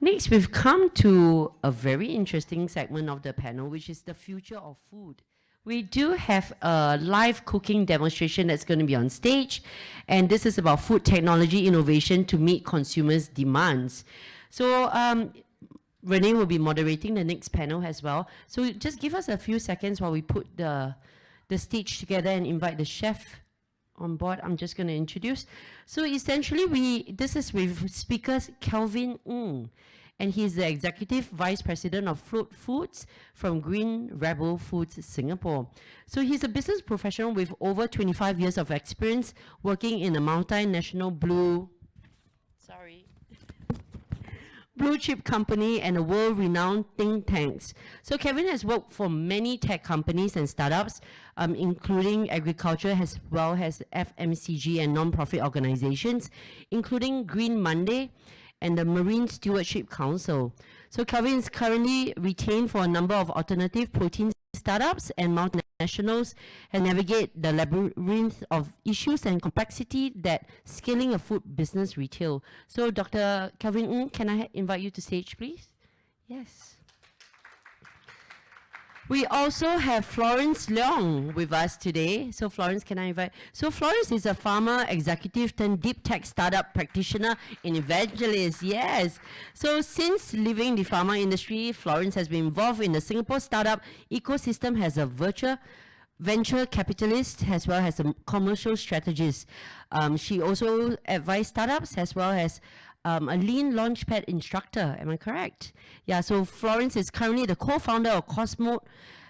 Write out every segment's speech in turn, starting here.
Next, we've come to a very interesting segment of the panel, which is the future of food. We do have a live cooking demonstration that's going to be on stage, and this is about food technology innovation to meet consumers' demands. So, Renee will be moderating the next panel as well. So, just give us a few seconds while we put the stage together and invite the chef on board. I'm just going to introduce. So essentially, this is with speakers Kelvin Ng, and he's the Executive Vice President of Float Foods from Green Rebel Foods Singapore. So he's a business professional with over 25 years of experience working in a multinational blue chip company and a world-renowned think tanks. So Kevin has worked for many tech companies and startups, including agriculture as well as FMCG and non-profit organizations, including Green Monday and the Marine Stewardship Council. So Kevin is currently retained for a number of alternative protein startups and multinationals and navigate the labyrinth of issues and complexity that scaling a food business retail. So Dr. Kelvin Ng, can I invite you to stage, please? Yes. We also have Florence Leong with us today. So Florence, can I invite? So Florence is a pharma executive turned deep tech startup practitioner and evangelist. Yes. So since leaving the pharma industry, Florence has been involved in the Singapore startup ecosystem as a venture capitalist as well as a commercial strategist. She also advised startups as well as a lean launchpad instructor. Am I correct? Yeah, so Florence is currently the co-founder of Cosmo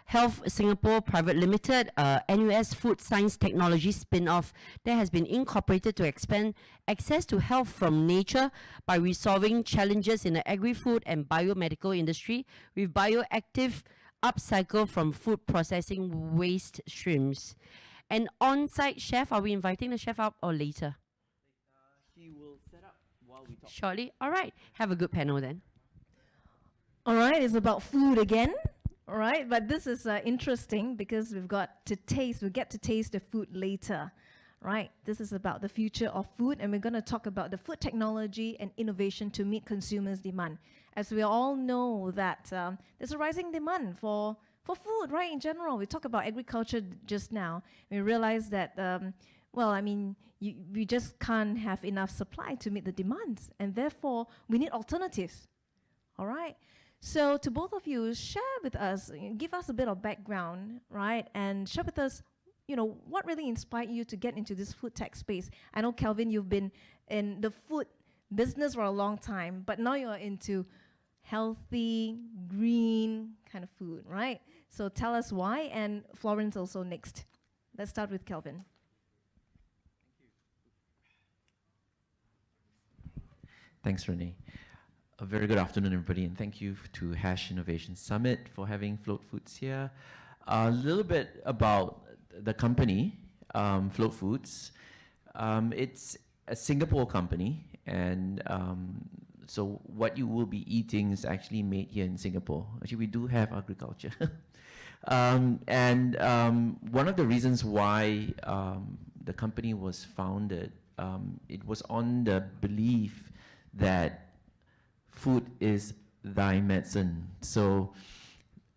Health Singapore Private Limited, NUS Food Science Technology spin-off that has been incorporated to expand access to health from nature by resolving challenges in the agri-food and biomedical industry with bioactive upcycle from food processing waste streams. An on-site chef, are we inviting the chef up or later? He will set up while we talk. Shortly? All right. Have a good panel then. All right, it's about food again. All right, but this is interesting because we get to taste the food later. Right, this is about the future of food, and we're going to talk about the food technology and innovation to meet consumers' demand. As we all know that there's a rising demand for food, right, in general. We talk about agriculture just now. We realize that, well, I mean, we just can't have enough supply to meet the demands, and therefore, we need alternatives. All right? So to both of you, share with us, give us a bit of background, right, and share with us, you know, what really inspired you to get into this food tech space? I know, Kelvin, you've been in the food business for a long time, but now you're into healthy, green kind of food, right? So tell us why, and Florence also next. Let's start with Kelvin. Thanks, Renee. A very good afternoon, everybody, and thank you to Hash Innovation Summit for having Float Foods here. A little bit about the company, Float Foods. It's a Singapore company, and so what you will be eating is actually made here in Singapore. Actually, we do have agriculture. One of the reasons why the company was founded, it was on the belief that food is thy medicine. So,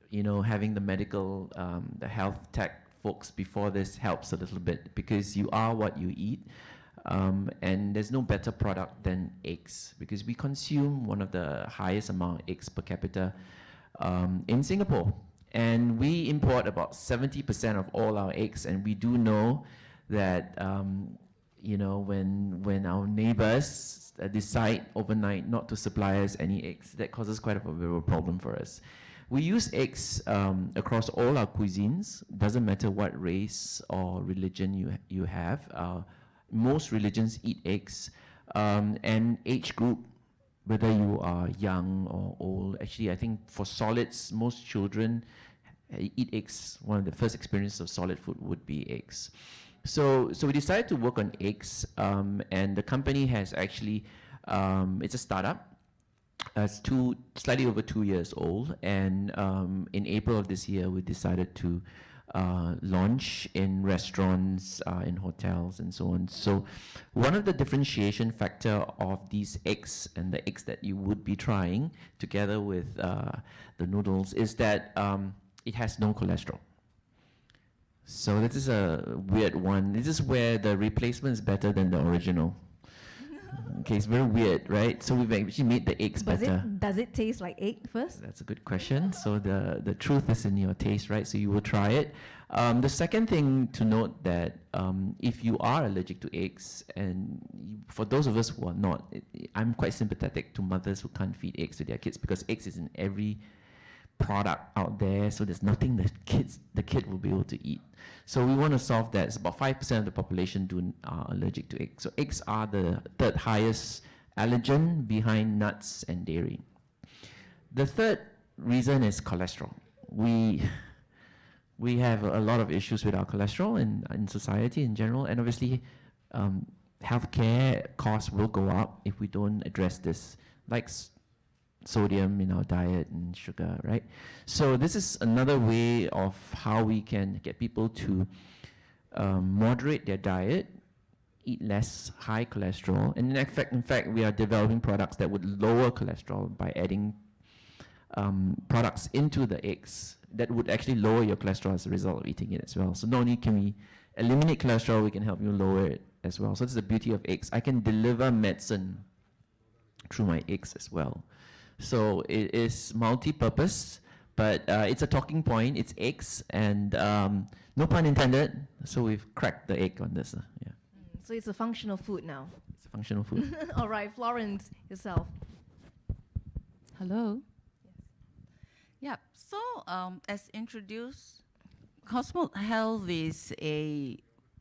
you know, having the medical, the health tech folks before this helps a little bit because you are what you eat. And there's no better product than eggs because we consume one of the highest amount of eggs per capita in Singapore. And we import about 70% of all our eggs, and we do know that you know, when our neighbors decide overnight not to supply us any eggs, that causes quite a bit of a problem for us. We use eggs across all our cuisines. Doesn't matter what race or religion you have. Most religions eat eggs, and age group, whether you are young or old. Actually, I think for solids, most children eat eggs. One of the first experiences of solid food would be eggs. So we decided to work on eggs, and the company has actually, it's a startup. It's slightly over 2 years old, and in April of this year, we decided to launch in restaurants, in hotels, and so on. So, one of the differentiation factor of these eggs and the eggs that you would be trying together with the noodles is that it has no cholesterol. So this is a weird one. This is where the replacement is better than the original. Okay, it's very weird, right? So we've actually made the eggs better. Does it taste like egg first? That's a good question. So the truth is in your taste, right? So you will try it. The second thing to note that if you are allergic to eggs, and for those of us who are not, I'm quite sympathetic to mothers who can't feed eggs to their kids because eggs is in every product out there, so there's nothing the kid will be able to eat. So we want to solve that. It's about 5% of the population are allergic to eggs. So eggs are the third highest allergen behind nuts and dairy. The third reason is cholesterol. We have a lot of issues with our cholesterol in society in general, and obviously healthcare costs will go up if we don't address this, like sodium in our diet and sugar, right? So this is another way of how we can get people to moderate their diet, eat less high cholesterol, and in fact, we are developing products that would lower cholesterol by adding products into the eggs that would actually lower your cholesterol as a result of eating it as well. So not only can we eliminate cholesterol, we can help you lower it as well. So this is the beauty of eggs. I can deliver medicine through my eggs as well. So it is multi-purpose, but it's a talking point. It's eggs, and no pun intended. So we've cracked the egg on this. Yeah, So it's a functional food now. it's a functional food. All right, Florence, yourself. Hello. Yeah. So, as introduced, Cosmo Health is a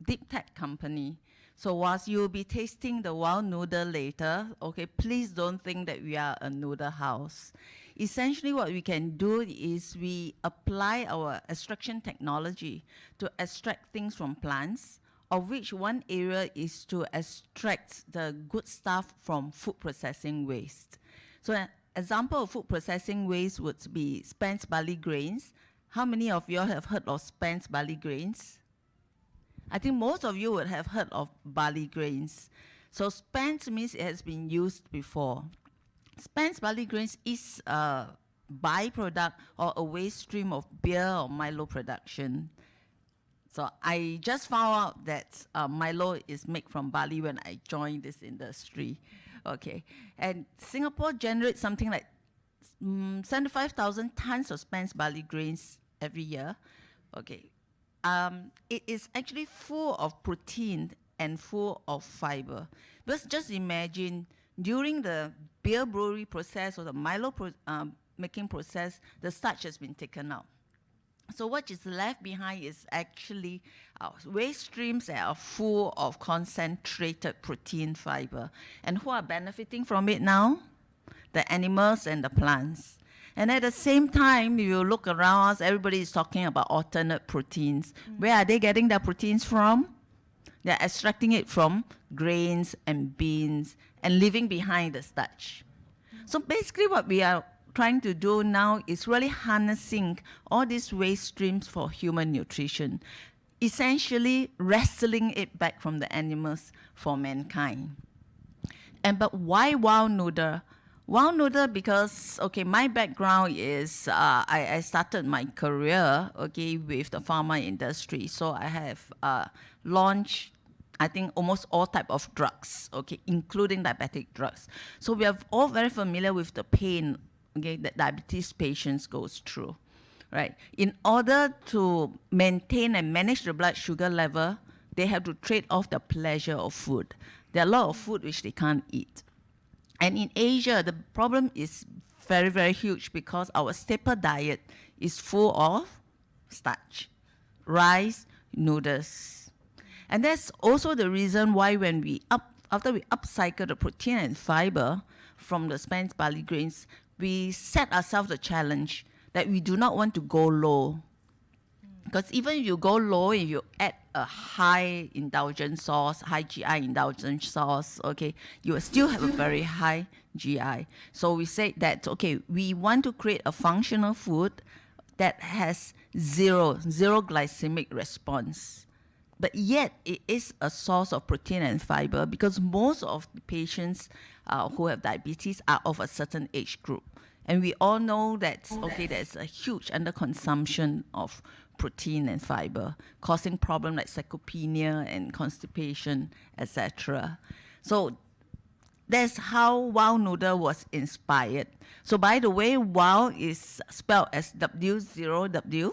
deep tech company. So whilst you'll be tasting the wild noodle later, okay, please don't think that we are a noodle house. Essentially, what we can do is we apply our extraction technology to extract things from plants, of which one area is to extract the good stuff from food processing waste. So an example of food processing waste would be spent barley grains. How many of you have heard of spent barley grains? I think most of you would have heard of barley grains. So spent means it has been used before. Spent barley grains is a byproduct or a waste stream of beer or Milo production. So I just found out that Milo is made from barley when I joined this industry. Okay, and Singapore generates something like 75,000 tons of spent barley grains every year. Okay. It is actually full of protein and full of fiber. But just imagine, during the beer brewery process or the Milo making process, the starch has been taken out. So what is left behind is actually waste streams that are full of concentrated protein fiber. And who are benefiting from it now? The animals and the plants. And at the same time, if you look around us, everybody is talking about alternate proteins. Where are they getting their proteins from? They're extracting it from grains and beans and leaving behind the starch. So basically what we are trying to do now is really harnessing all these waste streams for human nutrition, essentially wresting it back from the animals for mankind. But why wild noodle? Wild noodle because, okay, my background is I started my career, okay, with the pharma industry. So I have launched, I think, almost all type of drugs, okay, including diabetic drugs. So we are all very familiar with the pain, okay, that diabetes patients goes through, right? In order to maintain and manage the blood sugar level, they have to trade off the pleasure of food. There are a lot of food which they can't eat. And in Asia, the problem is very, very huge because our staple diet is full of starch, rice, noodles. And that's also the reason why when after we upcycle the protein and fiber from the spent barley grains, we set ourselves the challenge that we do not want to go low. Because even if you go low, if you add a high indulgent sauce, high GI indulgent sauce, okay, you will still have a very high GI. So we say that, okay, we want to create a functional food that has zero glycemic response. But yet, it is a source of protein and fiber because most of the patients who have diabetes are of a certain age group. And we all know that, okay, there's a huge underconsumption of protein and fiber, causing problems like sarcopenia and constipation, etc. So that's how Wow Noodle was inspired. So by the way, Wow is spelled as W0W.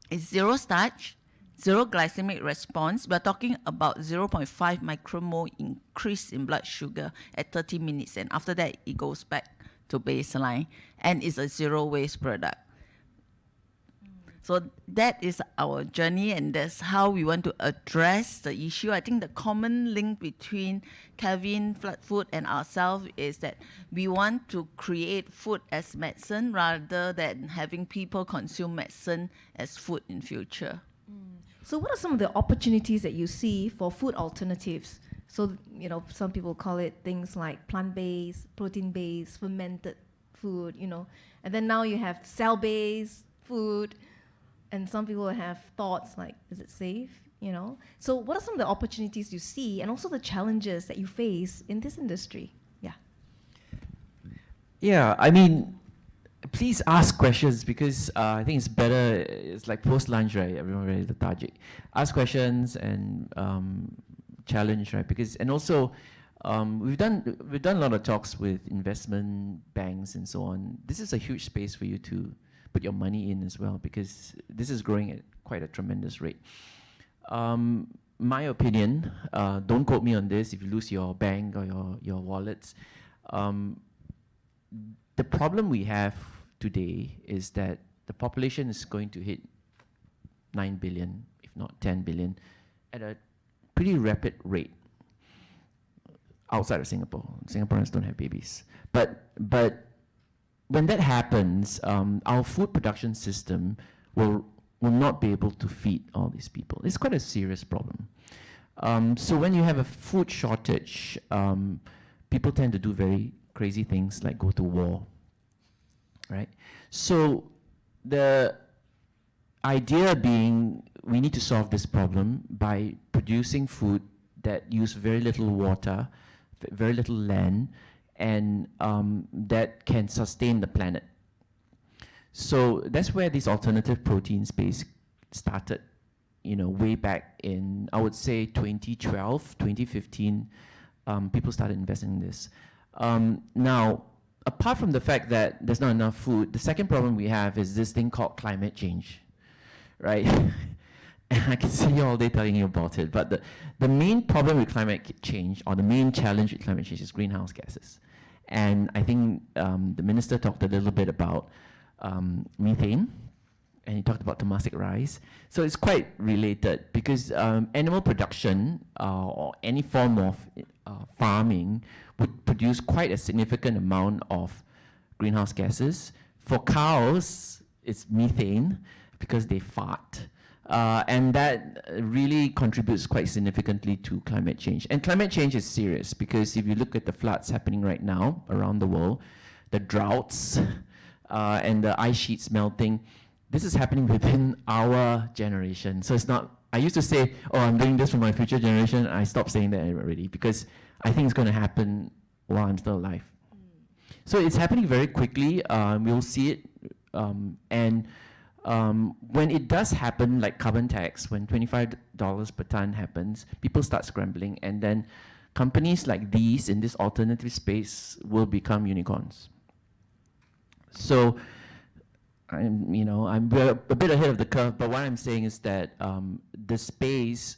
It's zero starch, zero glycemic response. We're talking about 0.5 micromole increase in blood sugar at 30 minutes. And after that, it goes back to baseline. And it's a zero waste product. So that is our journey, and that's how we want to address the issue. I think the common link between Kevin, Floodfood, and ourselves is that we want to create food as medicine rather than having people consume medicine as food in future. So what are some of the opportunities that you see for food alternatives? So, you know, some people call it things like plant-based, protein-based, fermented food, you know. And then now you have cell-based food. And some people have thoughts like, is it safe? You know? So what are some of the opportunities you see and also the challenges that you face in this industry? Yeah. Yeah, I mean, please ask questions because I think it's better. It's like post-lunch, right? Everyone very lethargic. Ask questions and challenge, right? Because and also we've done a lot of talks with investment banks and so on. This is a huge space for you to put your money in as well because this is growing at quite a tremendous rate. My opinion, don't quote me on this if you lose your bank or your wallets. The problem we have today is that the population is going to hit 9 billion, if not 10 billion, at a pretty rapid rate outside of Singapore. Singaporeans don't have babies. But when that happens, our food production system will not be able to feed all these people. It's quite a serious problem. So when you have a food shortage, people tend to do very crazy things like go to war, right? So the idea being we need to solve this problem by producing food that use very little water, very little land, and that can sustain the planet. So that's where this alternative protein space started, you know, way back in, I would say 2012, 2015, people started investing in this. Now, apart from the fact that there's not enough food, the second problem we have is this thing called climate change, right? And I can see you all day telling you about it, but the main problem with climate change, or the main challenge with climate change, is greenhouse gases. And I think the minister talked a little bit about methane, and he talked about Temasek rice. So it's quite related because animal production or any form of farming would produce quite a significant amount of greenhouse gases. For cows, it's methane because they fart. And that really contributes quite significantly to climate change. And climate change is serious because if you look at the floods happening right now around the world, the droughts and the ice sheets melting, this is happening within our generation. So it's not, I used to say, oh, I'm doing this for my future generation. I stopped saying that already because I think it's going to happen while I'm still alive. So it's happening very quickly. We'll see it. When it does happen, like carbon tax, when $25 per ton happens, people start scrambling, and then companies like these in this alternative space will become unicorns. So, we're a bit ahead of the curve, but what I'm saying is that the space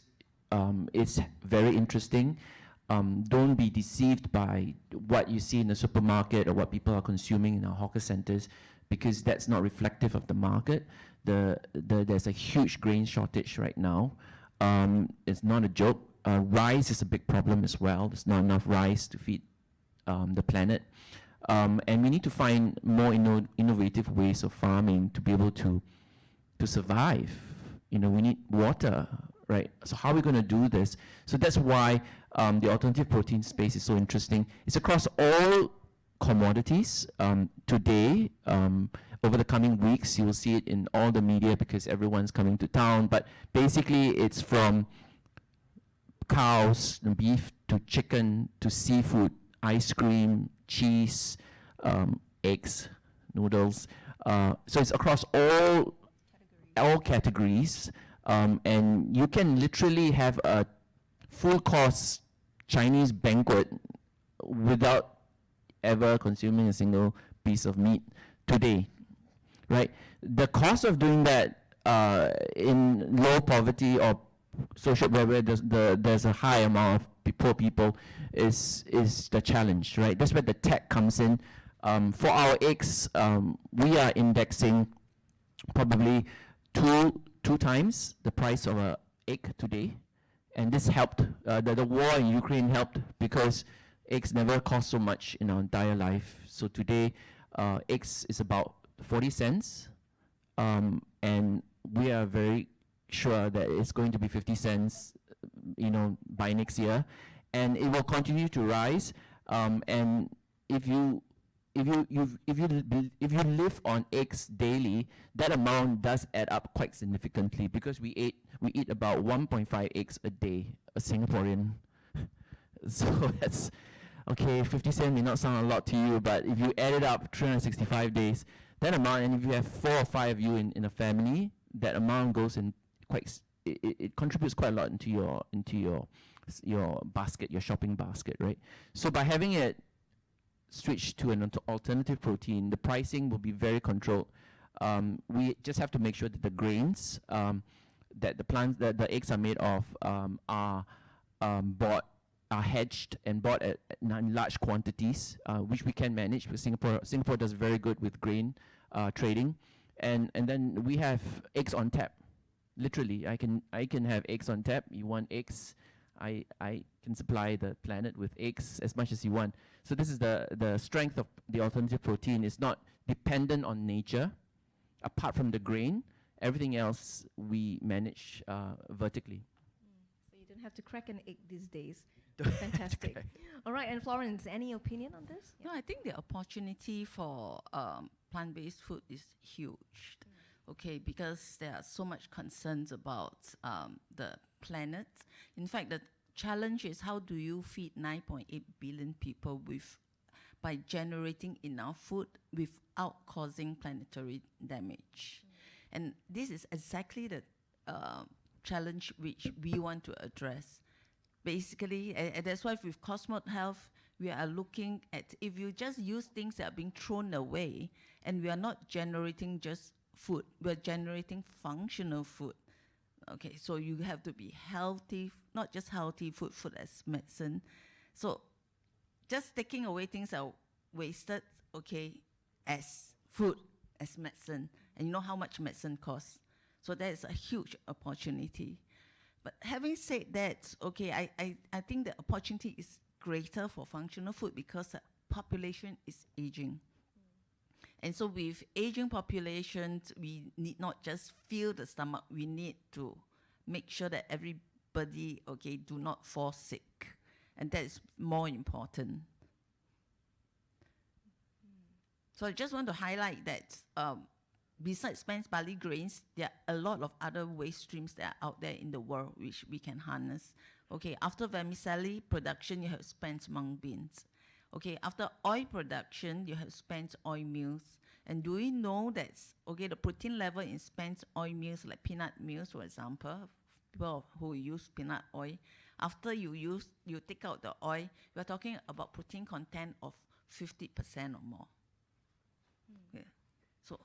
is very interesting. Don't be deceived by what you see in the supermarket or what people are consuming in our hawker centers, because that's not reflective of the market. There's a huge grain shortage right now. It's not a joke. Rice is a big problem as well. There's not enough rice to feed the planet. And we need to find more innovative ways of farming to be able to survive. We need water, right? So how are we going to do this? So that's why the alternative protein space is so interesting. It's across all commodities. Today, over the coming weeks, you will see it in all the media because everyone's coming to town. But basically, it's from cows, and beef, to chicken, to seafood, ice cream, cheese, eggs, noodles. So it's across all categories, and you can literally have a full course Chinese banquet without ever consuming a single piece of meat today, right? The cost of doing that in low poverty or social where there's a high amount of poor people is the challenge, right? That's where the tech comes in. For our eggs, we are indexing probably two times the price of a egg today, and this helped. The war in Ukraine helped because eggs never cost so much in our entire life. So today, eggs is about 40 cents, and we are very sure that it's going to be 50 cents, by next year, and it will continue to rise. And if you live on eggs daily, that amount does add up quite significantly because we eat about 1.5 eggs a day, a Singaporean. So that's okay. 50 cents may not sound a lot to you, but if you add it up 365 days, that amount, and if you have 4 or 5 of you in a family, that amount goes in it contributes quite a lot into your basket, your shopping basket, right? So by having it switch to an alternative protein, the pricing will be very controlled. We just have to make sure that the grains that the eggs are made of are hedged and bought at large quantities, which we can manage because Singapore does very good with grain trading, and then we have eggs on tap. Literally, I can have eggs on tap. You want eggs? I can supply the planet with eggs as much as you want. So this is the strength of the alternative protein. It's not dependent on nature. Apart from the grain, everything else we manage vertically. So you don't have to crack an egg these days. Fantastic. All right, and Florence, any opinion on this? No, I think the opportunity for plant-based food is huge. Okay, because there are so much concerns about the planet. In fact, the challenge is how do you feed 9.8 billion people by generating enough food without causing planetary damage. And this is exactly the challenge which we want to address. Basically, and that's why with Cosmos Health, we are looking at if you just use things that are being thrown away, and we are not generating just food, we're generating functional food. Okay, so you have to be healthy, not just healthy food as medicine. So just taking away things that are wasted, okay, as food, as medicine. And you know how much medicine costs. So that is a huge opportunity. But having said that, okay, I think the opportunity is greater for functional food because the population is aging. And so with aging populations, we need not just fill the stomach, we need to make sure that everybody, okay, do not fall sick. And that is more important. So I just want to highlight that besides spent barley grains, there are a lot of other waste streams that are out there in the world which we can harness. Okay, after vermicelli production, you have spent mung beans. Okay, after oil production, you have spent oil meals. And do we know that, okay, the protein level in spent oil meals, like peanut meals, for example, people who use peanut oil, after you take out the oil, we are talking about protein content of 50% or more. Okay. So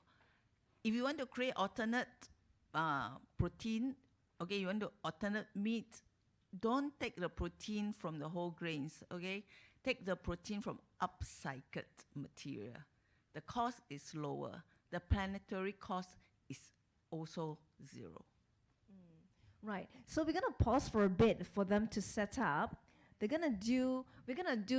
if you want to create alternate protein, okay, you want to alternate meat, don't take the protein from the whole grains, okay? Take the protein from upcycled material. The cost is lower. The planetary cost is also zero. Right. So we're gonna pause for a bit for them to set up. We're gonna do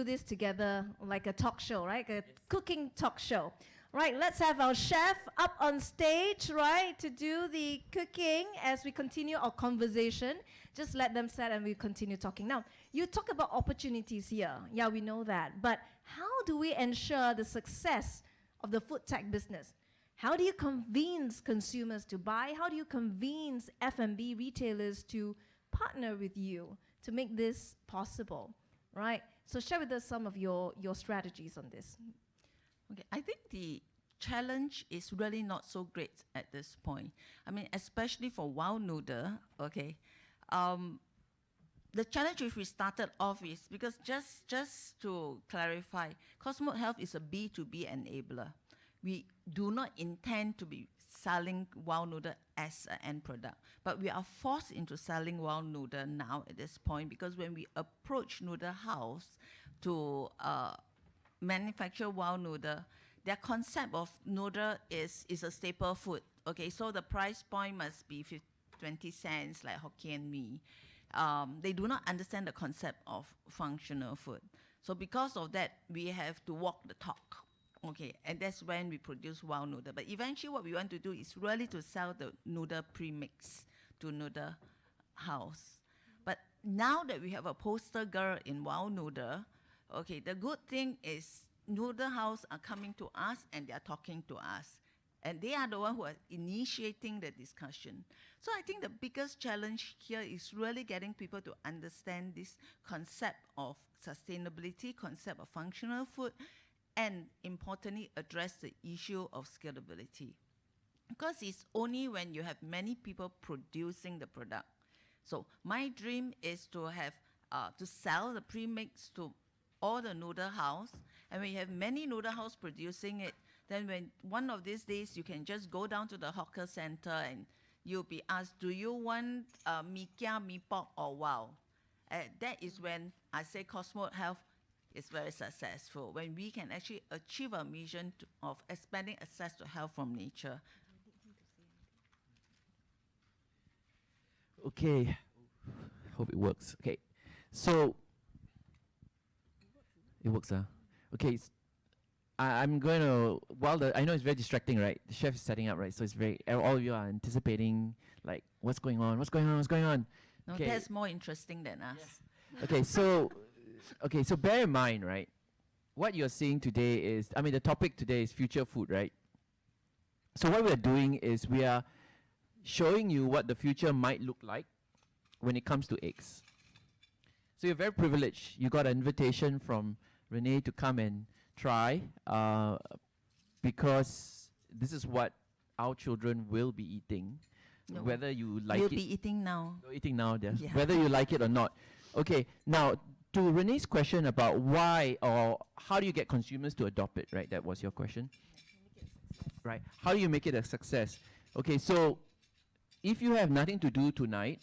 this together like a talk show, right? A cooking talk show. Right, let's have our chef up on stage, right, to do the cooking as we continue our conversation. Just let them set and we continue talking. Now, you talk about opportunities here. Yeah, we know that. But how do we ensure the success of the food tech business? How do you convince consumers to buy? How do you convince F&B retailers to partner with you to make this possible, right? So share with us some of your strategies on this. Okay, I think the challenge is really not so great at this point. I mean, especially for Wow Noodle, okay. The challenge which we started off is because just to clarify, Cosmo Health is a B2B enabler. We do not intend to be selling Wow Noodle as an end product, but we are forced into selling Wow Noodle now at this point because when we approach Noodle House to manufacture Wow Noodle, their concept of noodle is a staple food. Okay, so the price point must be 20 cents like Hokkien Mee. They do not understand the concept of functional food. So because of that, we have to walk the talk. Okay, and that's when we produce Wow Noodle. But eventually what we want to do is really to sell the noodle premix to Noodle House. But now that we have a poster girl in Wow Noodle, okay, the good thing is Noodle House are coming to us and they are talking to us. And they are the one who are initiating the discussion. So I think the biggest challenge here is really getting people to understand this concept of sustainability, concept of functional food, and importantly, address the issue of scalability. Because it's only when you have many people producing the product. So my dream is to have, to sell the premix to all the noodle house, and when you have many noodle house producing it, then when one of these days you can just go down to the hawker center and you'll be asked, do you want mee kia, mee pok, or wow? That is when I say Cosmo Health is very successful, when we can actually achieve a mission of expanding access to health from nature. Okay, hope it works. Okay, so it works, huh? Okay, I'm going to, I know it's very distracting, right? The chef is setting up, right? So it's very, all of you are anticipating, like, what's going on? No, Okay. that's more interesting than us. Okay, so bear in mind, right? What you're seeing today is, I mean, the topic today is future food, right? So what we're doing is we are showing you what the future might look like when it comes to eggs. So you're very privileged. You got an invitation from Renee to come and try, because this is what our children will be eating, No, whether you like You'll it. be eating now. You're eating now, yes. Yeah. Whether you like it or not. Okay, now to Renee's question about why or how do you get consumers to adopt it, right? That was your question. Right. How do you make it a success? Okay, so if you have nothing to do tonight,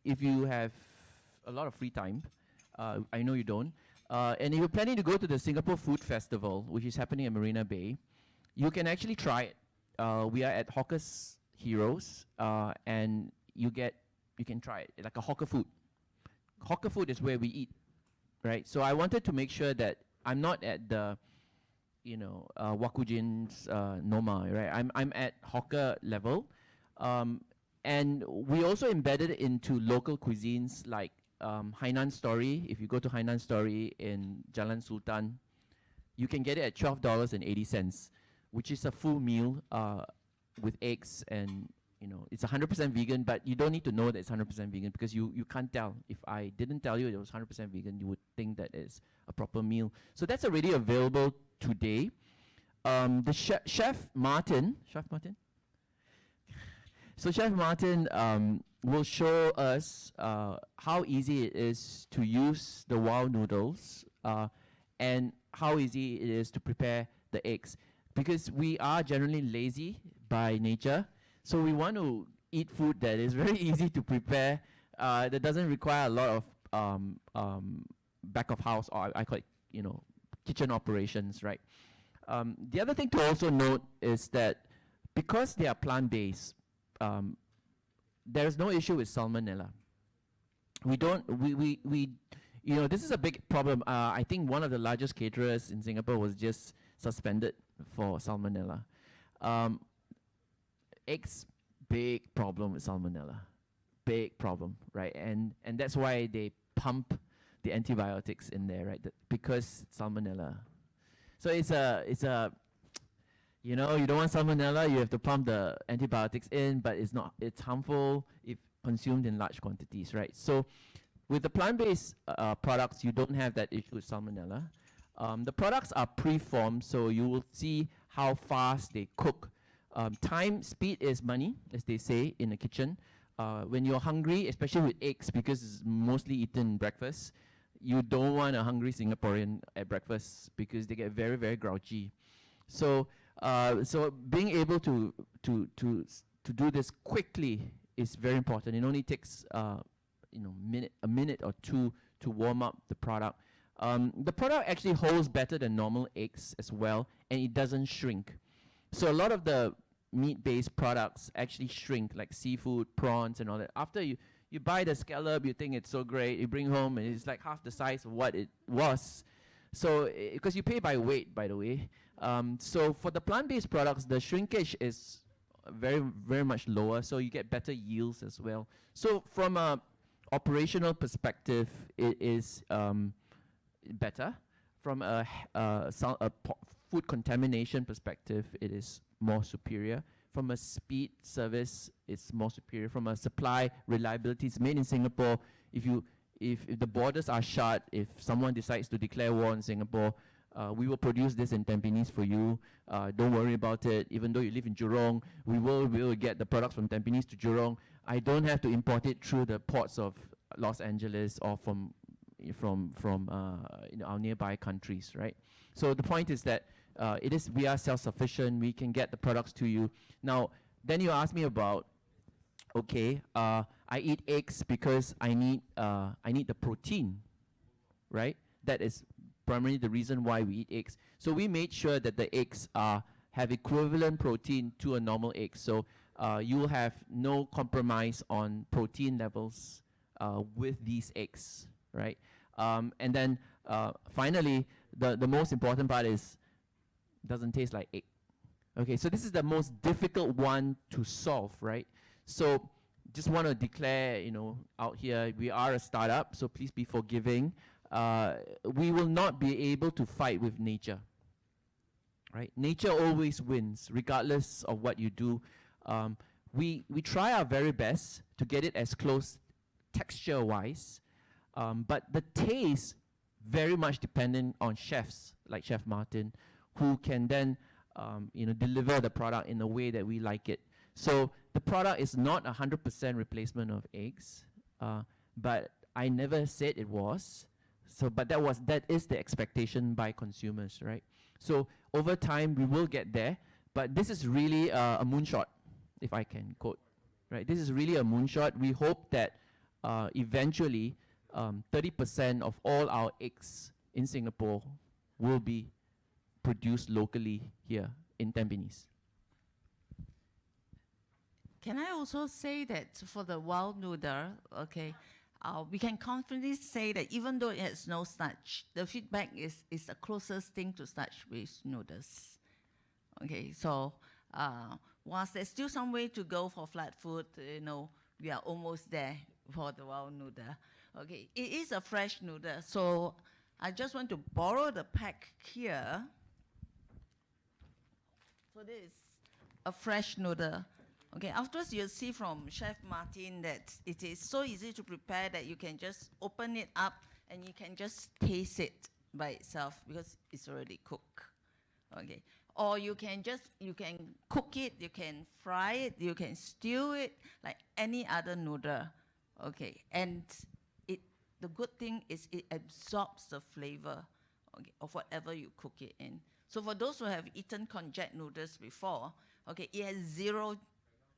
if you have a lot of free time, I know you don't, and if you're planning to go to the Singapore Food Festival, which is happening at Marina Bay, you can actually try it. We are at Hawker's Heroes, and you can try it, like a hawker food. Hawker food is where we eat, right? So I wanted to make sure that I'm not at the, Wakujin's Noma, right? I'm at hawker level, and we also embedded it into local cuisines like Hainan Story. If you go to Hainan Story in Jalan Sultan, you can get it at $12.80, which is a full meal with eggs, and it's 100% vegan, but you don't need to know that it's 100% vegan because you can't tell. If I didn't tell you it was 100% vegan, you would think that it's a proper meal. So that's already available today. The Chef Martin. So Chef Martin will show us how easy it is to use the Wow noodles and how easy it is to prepare the eggs. Because we are generally lazy by nature, so we want to eat food that is very easy to prepare, that doesn't require a lot of back of house, or I call it, kitchen operations, right? The other thing to also note is that because they are plant-based, there's no issue with salmonella. This is a big problem. I think one of the largest caterers in Singapore was just suspended, for salmonella. Eggs, big problem with salmonella, big problem, right? And that's why they pump the antibiotics in there, right? Because salmonella. So it's a you know, you don't want salmonella, you have to pump the antibiotics in, but it's harmful if consumed in large quantities, right? So with the plant-based products, you don't have that issue with salmonella. The products are pre-formed, so you will see how fast they cook. Speed is money, as they say in the kitchen. When you're hungry, especially with eggs, because it's mostly eaten breakfast, you don't want a hungry Singaporean at breakfast because they get very, very grouchy. So, so being able to do this quickly is very important. It only takes you know, a minute or two to warm up the product. The product actually holds better than normal eggs as well, and it doesn't shrink. So a lot of the meat-based products actually shrink, like seafood, prawns, and all that. After you buy the scallop, you think it's so great, you bring home, and it's like half the size of what it was. So, because you pay by weight, by the way. So for the plant-based products, the shrinkage is very, very much lower, so you get better yields as well. So from a operational perspective, it is better. From a food contamination perspective, it is more superior. From a speed service, it's more superior. From a supply reliability, it's made in Singapore. If the borders are shut, if someone decides to declare war on Singapore, we will produce this in Tampines for you. Don't worry about it. Even though you live in Jurong, we will get the products from Tampines to Jurong. I don't have to import it through the ports of Los Angeles or from you know, our nearby countries, right? So the point is that we are self-sufficient. We can get the products to you. Now, then you ask me about, okay, I eat eggs because I need the protein, right? That is primarily the reason why we eat eggs. So we made sure that the eggs have equivalent protein to a normal egg. So you will have no compromise on protein levels with these eggs, right? And then finally, the most important part is doesn't taste like egg. Okay, so this is the most difficult one to solve, right? So just want to declare, you know, out here, we are a startup, so please be forgiving. We will not be able to fight with nature, right? Nature always wins, regardless of what you do. We try our very best to get it as close texture-wise, but the taste very much dependent on chefs like Chef Martin, who can then you know, deliver the product in a way that we like it. So the product is not 100% replacement of eggs, but I never said it was. So, but that is the expectation by consumers, right? So over time we will get there, but this is really a moonshot, if I can quote, right? This is really a moonshot. We hope that eventually 30% of all our eggs in Singapore will be produced locally here in Tampines. Can I also say that for the wild noodle, okay, we can confidently say that even though it has no starch, the feedback is the closest thing to starch-based noodles. Okay, so whilst there's still some way to go for flat food, you know, we are almost there for the wild noodle. Okay, it is a fresh noodle, so I just want to borrow the pack here. So this is a fresh noodle. Okay, afterwards you'll see from Chef Martin that it is so easy to prepare that you can just open it up and you can just taste it by itself because it's already cooked. Okay, or you can cook it, you can fry it, you can stew it like any other noodle. Okay, and the good thing is it absorbs the flavor, okay, of whatever you cook it in. So for those who have eaten konjac noodles before, okay, it has 0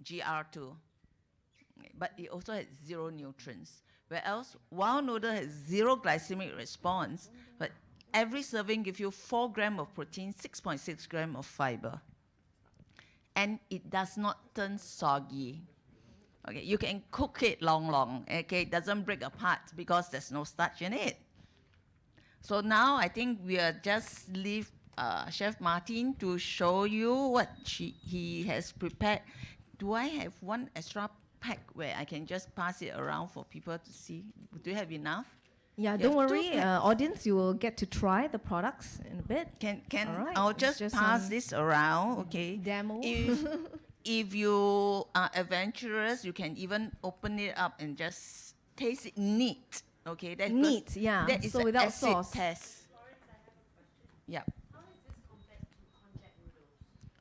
GR2, okay, but it also has 0 nutrients. Whereas wild noodle has 0 glycemic response, but every serving gives you 4 grams of protein, 6.6 grams of fiber. And it does not turn soggy. Okay, you can cook it long, okay, it doesn't break apart because there's no starch in it. So now I think we are just leave Chef Martin to show you what he has prepared. Do I have one extra pack where I can just pass it around for people to see? Do you have enough? Yeah, You don't have two worry, packs. audience, you will get to try the products in a bit. Can All right, I'll it's just just pass some this around, okay? demo. If you are adventurous, you can even open it up and just taste it neat. Okay, that's because Neat, yeah. That is So the without acid sauce. test. Yeah.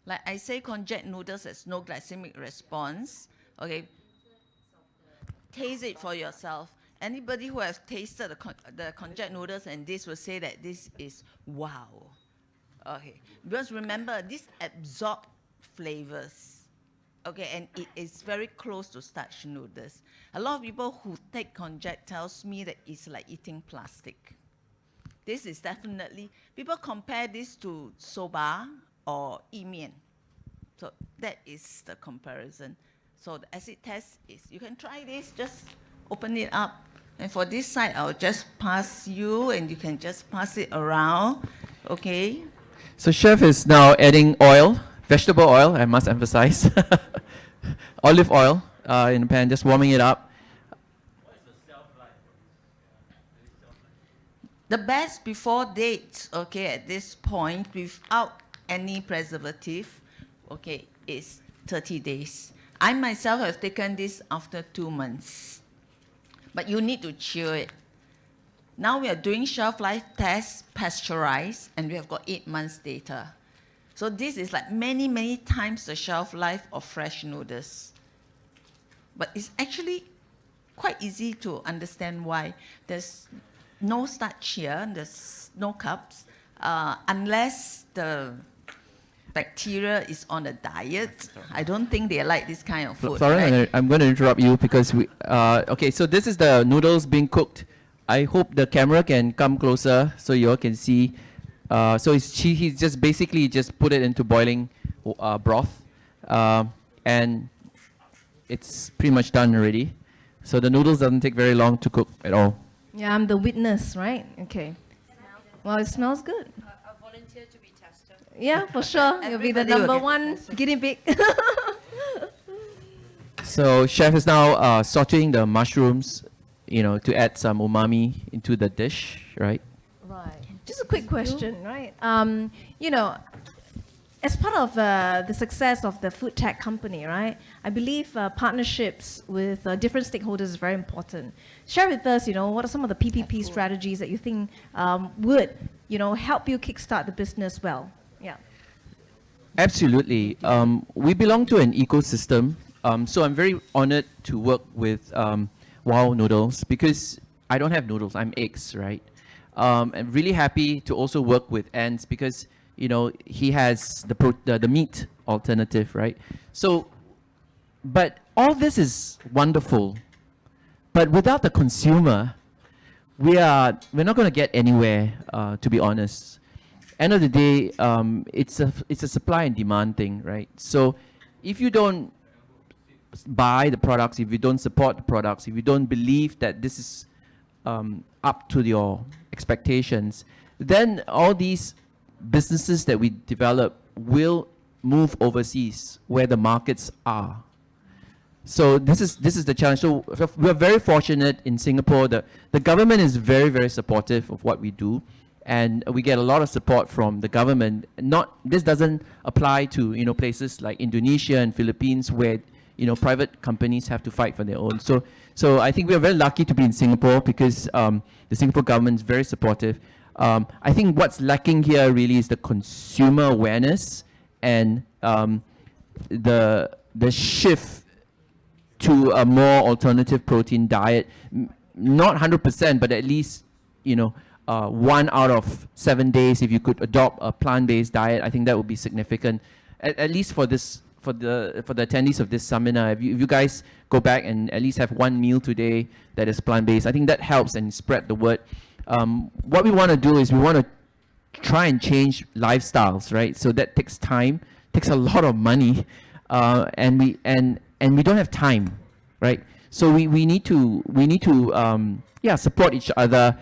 Like I say, konjac noodles has no glycemic response. Okay. Taste it for yourself. Anybody who has tasted the konjac noodles and this will say that this is wow. Okay. Because remember, this absorb flavors. Okay, and it is very close to starch noodles. A lot of people who take konjac tells me that it's like eating plastic. This is definitely, people compare this to soba or 意面. So that is the comparison. So the acid test is, you can try this, just open it up. And for this side, I'll just pass you and you can just pass it around, okay? So chef is now adding oil, vegetable oil, I must emphasize. Olive oil in the pan, just warming it up. The best before date, okay, at this point, without any preservative, okay, is 30 days. I myself have taken this after 2 months. But you need to chill it. Now we are doing shelf life tests, pasteurized, and we have got 8 months data. So this is like many, many times the shelf life of fresh noodles. But it's actually quite easy to understand why. There's no starch here, there's no cups, unless the bacteria is on a diet. I don't think they like this kind of food. Florence, right? I'm going to interrupt you because we. Okay, so this is the noodles being cooked. I hope the camera can come closer so you all can see. So he's just basically just put it into boiling broth, and it's pretty much done already. So the noodles doesn't take very long to cook at all. Yeah, I'm the witness, right? Okay. Well, it smells good. I volunteer to be tester. Yeah, for sure. You'll be the Everybody will number get one guinea pig. So chef is now sauteing the mushrooms, to add some umami into the dish, right? Right. Just a quick question, right? As part of the success of the food tech company, right? I believe partnerships with different stakeholders is very important. Share with us, what are some of the PPP strategies that you think would, help you kickstart the business well? Yeah. Absolutely. We belong to an ecosystem, so I'm very honored to work with Wow Noodles because I don't have noodles, I'm eggs, right? I'm really happy to also work with Ants because he has the meat alternative, right? So, but all this is wonderful, but without the consumer, we're not going to get anywhere. To be honest, end of the day, it's a supply and demand thing, right? So, if you don't buy the products, if you don't support the products, if you don't believe that this is up to your expectations, then all these businesses that we develop will move overseas where the markets are. So this is the challenge. So we're very fortunate in Singapore. The government is very, very supportive of what we do, and we get a lot of support from the government. This doesn't apply to places like Indonesia and Philippines where private companies have to fight for their own. So I think we are very lucky to be in Singapore because the Singapore government is very supportive. I think what's lacking here really is the consumer awareness and the shift to a more alternative protein diet. Not 100%, but at least 1 out of 7 days, if you could adopt a plant-based diet, I think that would be significant. At least for this, for the attendees of this seminar, if you guys go back and at least have one meal today that is plant-based, I think that helps and spread the word. What we want to do is we want to try and change lifestyles, right? So that takes time, takes a lot of money, and we don't have time, right? So we need to support each other,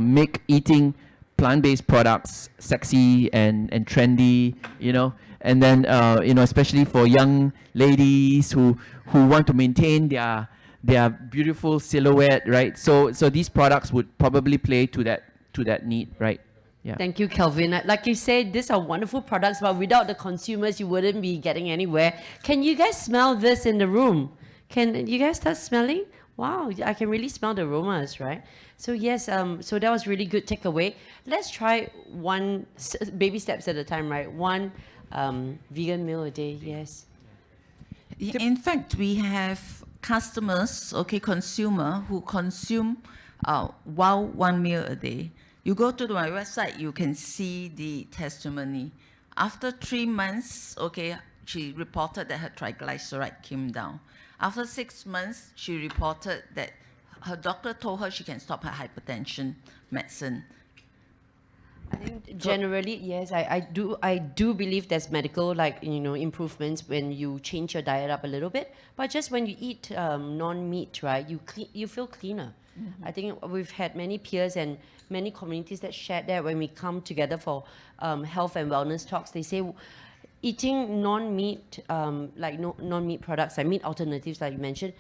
make eating plant-based products sexy and trendy, you know, and then you know, especially for young ladies who want to maintain their beautiful silhouette, right? So these products would probably play to that need, right? Yeah. Thank you, Kelvin. Like you said, these are wonderful products, but without the consumers, you wouldn't be getting anywhere. Can you guys smell this in the room? Can you guys start smelling? Wow, I can really smell the aromas, right? So yes, so that was really good takeaway. Let's try one baby steps at a time, right? One vegan meal a day, yes. In fact, we have customers, okay, consumer who consume one meal a day. You go to my website, you can see the testimony. After 3 months, okay, she reported that her triglyceride came down. After 6 months, she reported that her doctor told her she can stop her hypertension medicine. I think generally, yes, I do believe there's medical, like, you know, improvements when you change your diet up a little bit. But just when you eat non-meat, right, you feel cleaner. I think we've had many peers and many communities that shared that when we come together for health and wellness talks, they say eating non-meat, non-meat products, like meat alternatives, like you mentioned,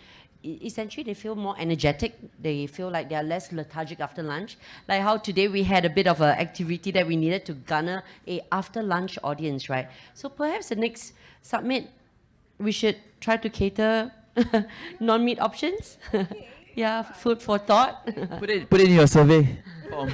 essentially they feel more energetic. They feel like they are less lethargic after lunch. Like how today we had a bit of an activity that we needed to garner a after lunch audience, right? So perhaps the next summit, we should try to cater non-meat options. Yeah, food for thought. Put it in your survey form.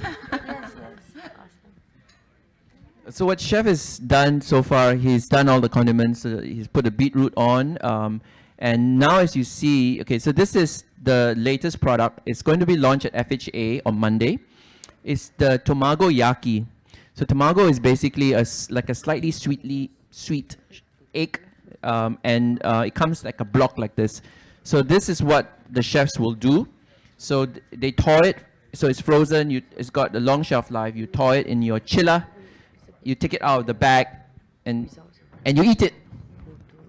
So what chef has done so far, he's done all the condiments. He's put the beetroot on, and now as you see, okay, so this is the latest product. It's going to be launched at FHA on Monday. It's the Tomago Yaki. So Tomago is basically like a slightly sweet egg, and it comes like a block like this. So this is what the chefs will do. So they thaw it, so it's frozen. It's got a long shelf life. You thaw it in your chiller. You take it out of the bag, and you eat it.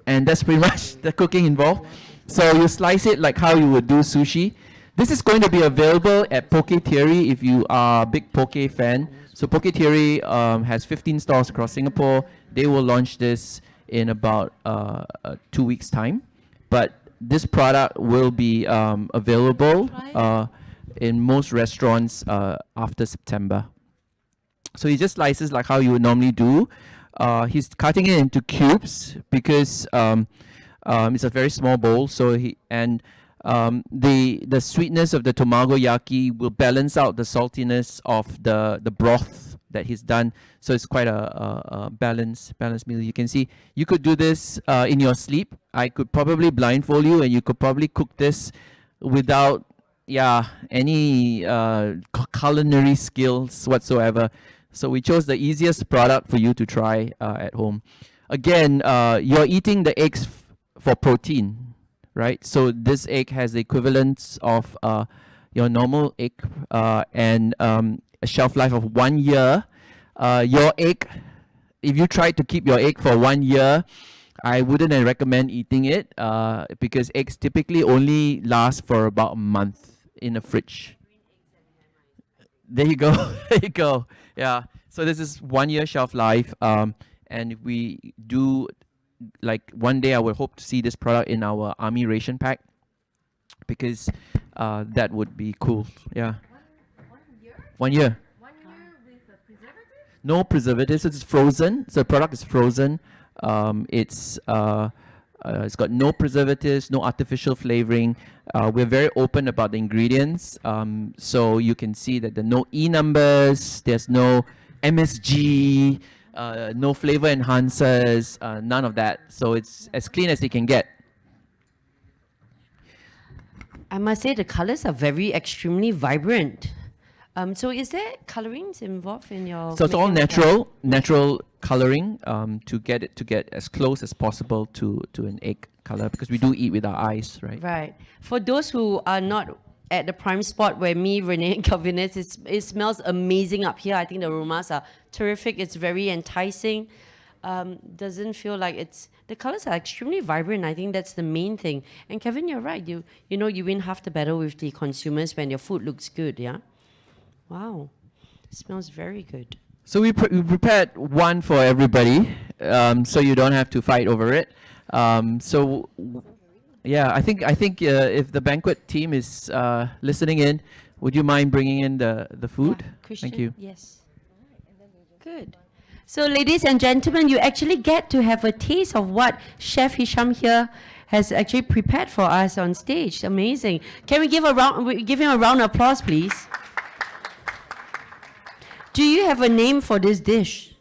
And that's pretty much the cooking involved. So you slice it like how you would do sushi. This is going to be available at Poke Theory if you are a big Poke fan. So Poke Theory has 15 stores across Singapore. They will launch this in about 2 weeks' time. But this product will be available in most restaurants after September. So he just slices like how you would normally do. He's cutting it into cubes because it's a very small bowl. So the sweetness of the Tomago Yaki will balance out the saltiness of the broth that he's done. So it's quite a balanced meal. You can see you could do this in your sleep. I could probably blindfold you, and you could probably cook this without any culinary skills whatsoever. So we chose the easiest product for you to try at home. Again, you're eating the eggs for protein, right? So this egg has the equivalence of your normal egg and a shelf life of 1 year. Your egg, if you try to keep your egg for 1 year, I wouldn't recommend eating it because eggs typically only last for about a month in a fridge. There you go. There you go. Yeah. So this is 1 year shelf life. And if we do, like one day I would hope to see this product in our army ration pack because that would be cool. Yeah. 1 year? 1 year with a preservative? No preservatives. It's frozen. So the product is frozen. It's got no preservatives, no artificial flavoring. We're very open about the ingredients, so you can see that there are no E numbers, there's no MSG, no flavor enhancers, none of that. So it's as clean as it can get. I must say the colors are very extremely vibrant. So is there colorings involved in your? So it's all making of that? natural coloring to get as close as possible to an egg color because we do eat with our eyes, right? Right. For those who are not at the prime spot where me, Renee, and Kelvin is, it smells amazing up here. I think the aromas are terrific. It's very enticing. Doesn't feel like the colors are extremely vibrant. I think that's the main thing. And Kevin, you're right. You know you win half the battle with the consumers when your food looks good. Yeah. Wow. Smells very good. So we prepared one for everybody, so you don't have to fight over it. Yeah, I think if the banquet team is listening in, would you mind bringing in the food? Yeah, Christian, Thank you. Yes. Good. So, ladies and gentlemen, you actually get to have a taste of what Chef Hisham here has actually prepared for us on stage. Amazing. Can we give him a round of applause, please? Do you have a name for this dish?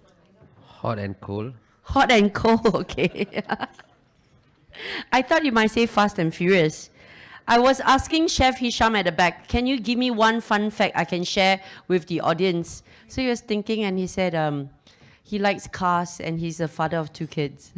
Hot and cold. Hot and cold, okay. I thought you might say Fast and Furious. I was asking Chef Hisham at the back, can you give me one fun fact I can share with the audience? So he was thinking and he said he likes cars and he's a father of 2 kids.